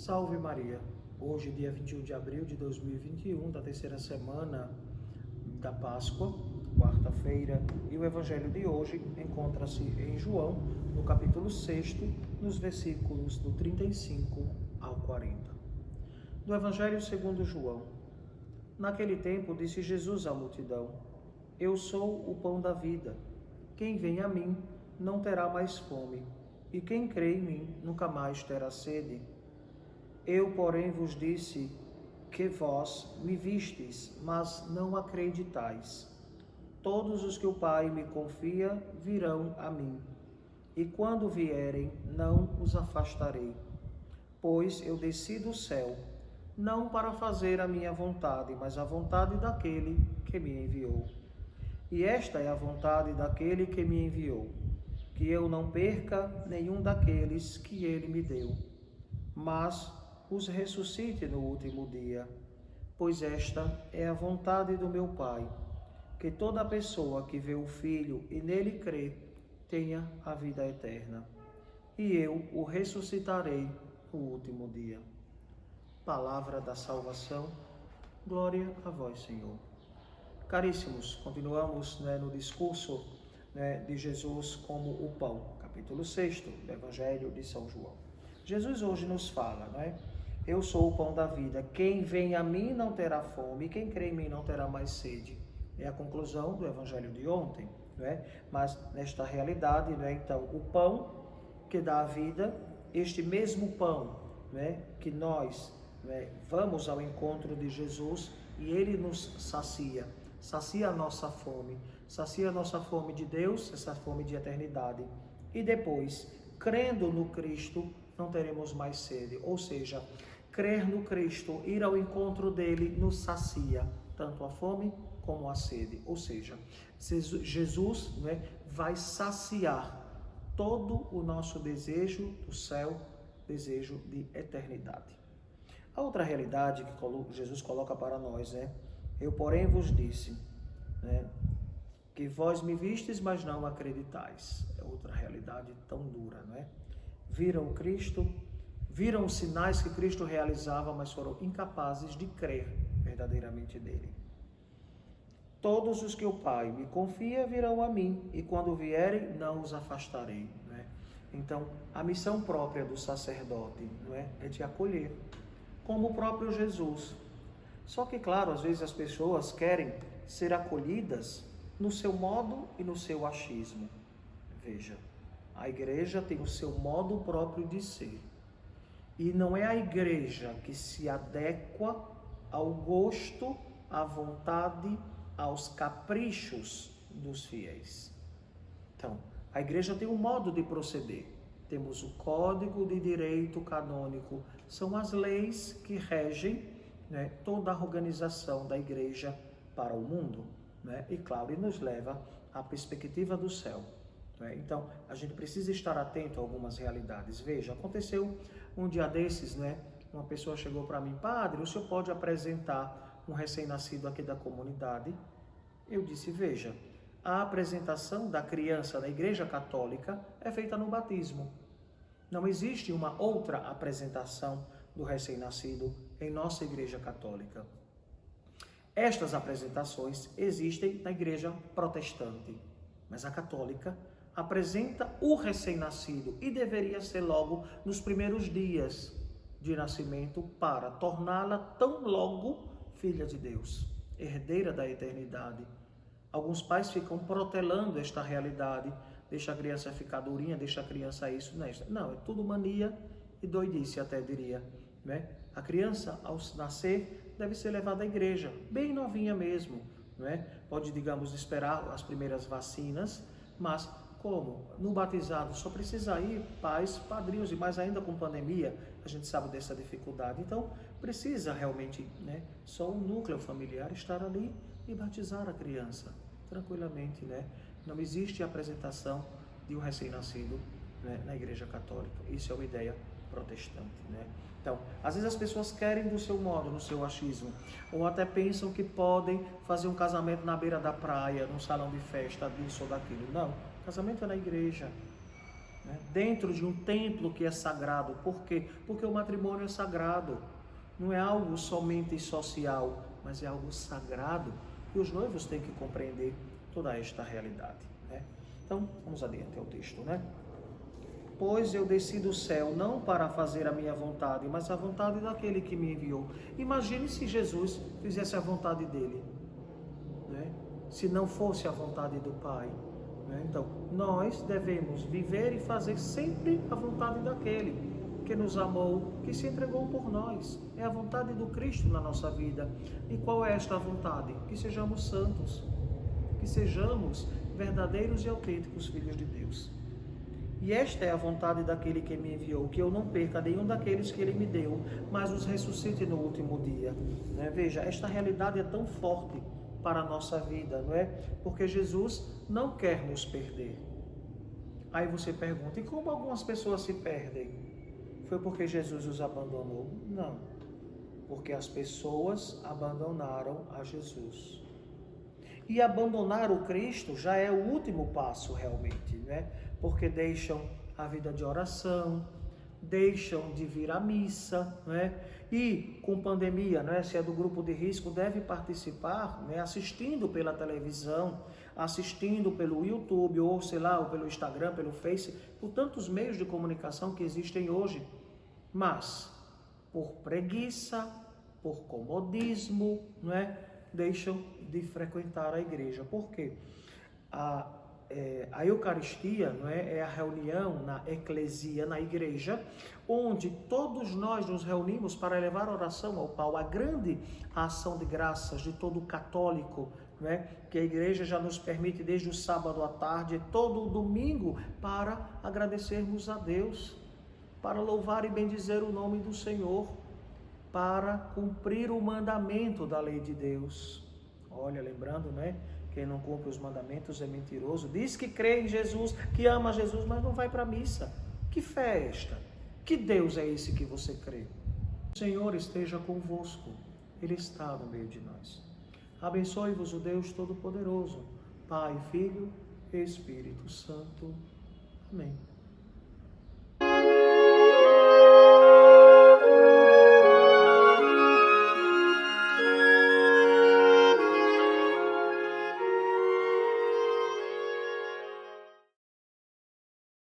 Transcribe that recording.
Salve Maria! Hoje, dia 21 de abril de 2021, da terceira semana da Páscoa, quarta-feira, e o Evangelho de hoje encontra-se em João, no capítulo 6, nos versículos do 35 ao 40. Do Evangelho segundo João. Naquele tempo disse Jesus à multidão: Eu sou o pão da vida. Quem vem a mim não terá mais fome, e quem crê em mim nunca mais terá sede. Eu, porém, vos disse que vós me vistes, mas não acreditais. Todos os que o Pai me confia virão a mim, e quando vierem, não os afastarei. Pois eu desci do céu, não para fazer a minha vontade, mas a vontade daquele que me enviou. E esta é a vontade daquele que me enviou, que eu não perca nenhum daqueles que ele me deu, mas os ressuscite no último dia. Pois esta é a vontade do meu Pai, que toda pessoa que vê o Filho e nele crê, tenha a vida eterna. E eu o ressuscitarei no último dia. Palavra da salvação, glória a vós, Senhor. Caríssimos, continuamos no discurso de Jesus como o pão, capítulo 6 do Evangelho de São João. Jesus hoje nos fala, Eu sou o pão da vida, quem vem a mim não terá fome, quem crê em mim não terá mais sede. É a conclusão do Evangelho de ontem, Mas nesta realidade, então, o pão que dá a vida, este mesmo pão, que nós vamos ao encontro de Jesus e ele nos sacia a nossa fome de Deus, essa fome de eternidade. E depois, crendo no Cristo, não teremos mais sede. Ou seja, crer no Cristo, ir ao encontro dele, nos sacia tanto a fome como a sede. Ou seja, Jesus vai saciar todo o nosso desejo do céu, desejo de eternidade. A outra realidade que Jesus coloca para nós, Eu, porém, vos disse, que vós me vistes, mas não acreditais. É outra realidade tão dura, Viram Cristo, viram os sinais que Cristo realizava, mas foram incapazes de crer verdadeiramente nele. Todos os que o Pai me confia virão a mim, e quando vierem, não os afastarei. Então, a missão própria do sacerdote é de acolher, como o próprio Jesus. Só que, claro, às vezes as pessoas querem ser acolhidas no seu modo e no seu achismo. Veja, a igreja tem o seu modo próprio de ser. E não é a igreja que se adequa ao gosto, à vontade, aos caprichos dos fiéis. Então, a igreja tem um modo de proceder. Temos o Código de Direito Canônico, são as leis que regem toda a organização da igreja para o mundo, e claro, e nos leva à perspectiva do céu. Então, a gente precisa estar atento a algumas realidades. Veja, aconteceu um dia desses, uma pessoa chegou para mim: Padre, o senhor pode apresentar um recém-nascido aqui da comunidade? Eu disse: veja, a apresentação da criança na Igreja Católica é feita no batismo. Não existe uma outra apresentação do recém-nascido em nossa Igreja Católica. Estas apresentações existem na Igreja Protestante, mas a Católica apresenta o recém-nascido e deveria ser logo nos primeiros dias de nascimento para torná-la tão logo filha de Deus, herdeira da eternidade. Alguns pais ficam protelando esta realidade, deixa a criança ficar durinha, deixa a criança isso, não, é tudo mania e doidice, até diria, A criança, ao nascer, deve ser levada à igreja, bem novinha mesmo, Pode, digamos, esperar as primeiras vacinas, mas como? No batizado só precisa ir pais, padrinhos, e mais ainda com pandemia, a gente sabe dessa dificuldade. Então, precisa realmente, só o núcleo familiar estar ali e batizar a criança, tranquilamente, Não existe apresentação de um recém-nascido na Igreja Católica. Isso é uma ideia protestante, Então, às vezes as pessoas querem do seu modo, no seu achismo, ou até pensam que podem fazer um casamento na beira da praia, num salão de festa, disso ou daquilo. Não, casamento é na igreja. né? Dentro de um templo que é sagrado. Por quê? Porque o matrimônio é sagrado. Não é algo somente social, mas é algo sagrado. E os noivos têm que compreender toda esta realidade, né? Então, vamos adiante ao texto, né? Pois eu desci do céu não para fazer a minha vontade, mas a vontade daquele que me enviou. Imagine se Jesus fizesse a vontade dele, né? Se não fosse a vontade do Pai, né? Então, nós devemos viver e fazer sempre a vontade daquele que nos amou, que se entregou por nós. É a vontade do Cristo na nossa vida. E qual é esta vontade? Que sejamos santos, que sejamos verdadeiros e autênticos filhos de Deus. E esta é a vontade daquele que me enviou, que eu não perca nenhum daqueles que ele me deu, mas os ressuscite no último dia. Né? Veja, esta realidade é tão forte para a nossa vida, não é? Porque Jesus não quer nos perder. Aí você pergunta, e como algumas pessoas se perdem? Foi porque Jesus os abandonou? Não, porque as pessoas abandonaram a Jesus. E abandonar o Cristo já é o último passo realmente, né? Porque deixam a vida de oração, deixam de vir à missa, né? E com pandemia, né? Se é do grupo de risco, deve participar, né? Assistindo pela televisão, assistindo pelo YouTube, ou sei lá, ou pelo Instagram, pelo Face, por tantos meios de comunicação que existem hoje. Mas, por preguiça, por comodismo, não é? Deixam de frequentar a igreja. Por quê? A Eucaristia, não é a reunião na eclesia, na igreja, onde todos nós nos reunimos para levar oração ao Pai, a grande ação de graças de todo católico, não é? Que a igreja já nos permite desde o sábado à tarde, todo o domingo, para agradecermos a Deus, para louvar e bendizer o nome do Senhor, para cumprir o mandamento da lei de Deus. Olha, lembrando, né? Quem não cumpre os mandamentos é mentiroso. Diz que crê em Jesus, que ama Jesus, mas não vai para a missa. Que fé é esta? Que Deus é esse que você crê? O Senhor esteja convosco. Ele está no meio de nós. Abençoe-vos o Deus Todo-Poderoso, Pai, Filho e Espírito Santo. Amém.